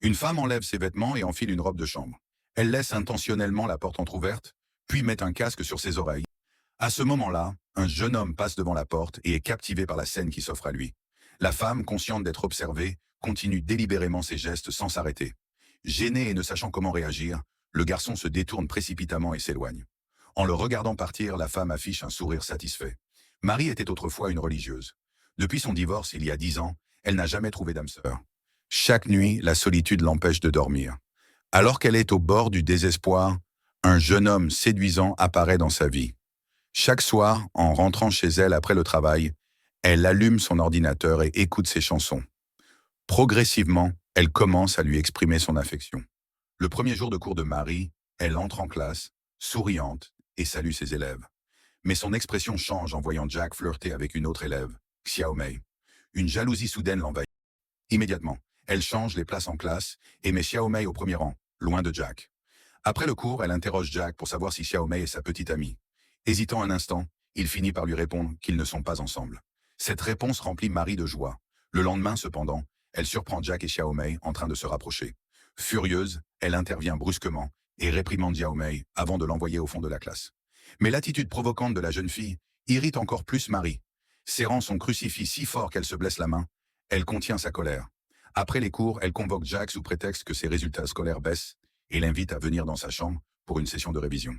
Une femme enlève ses vêtements et enfile une robe de chambre. Elle laisse intentionnellement la porte entr'ouverte, puis met un casque sur ses oreilles. À ce moment-là, un jeune homme passe devant la porte et est captivé par la scène qui s'offre à lui. La femme, consciente d'être observée, continue délibérément ses gestes sans s'arrêter. Gêné et ne sachant comment réagir, le garçon se détourne précipitamment et s'éloigne. En le regardant partir, la femme affiche un sourire satisfait. Marie était autrefois une religieuse. Depuis son divorce il y a 10 ans, elle n'a jamais trouvé d'âme sœur. Chaque nuit, la solitude l'empêche de dormir. Alors qu'elle est au bord du désespoir, un jeune homme séduisant apparaît dans sa vie. Chaque soir, en rentrant chez elle après le travail, elle allume son ordinateur et écoute ses chansons. Progressivement, elle commence à lui exprimer son affection. Le premier jour de cours de Marie, elle entre en classe, souriante, et salue ses élèves. Mais son expression change en voyant Jack flirter avec une autre élève, Xiaomei. Une jalousie soudaine l'envahit. Immédiatement, elle change les places en classe et met Xiaomei au premier rang, loin de Jack. Après le cours, elle interroge Jack pour savoir si Xiaomei est sa petite amie. Hésitant un instant, il finit par lui répondre qu'ils ne sont pas ensemble. Cette réponse remplit Marie de joie. Le lendemain, cependant, elle surprend Jack et Xiaomei en train de se rapprocher. Furieuse, elle intervient brusquement et réprimande Xiaomei avant de l'envoyer au fond de la classe. Mais l'attitude provocante de la jeune fille irrite encore plus Marie. Serrant son crucifix si fort qu'elle se blesse la main, elle contient sa colère. Après les cours, elle convoque Jack sous prétexte que ses résultats scolaires baissent et l'invite à venir dans sa chambre pour une session de révision.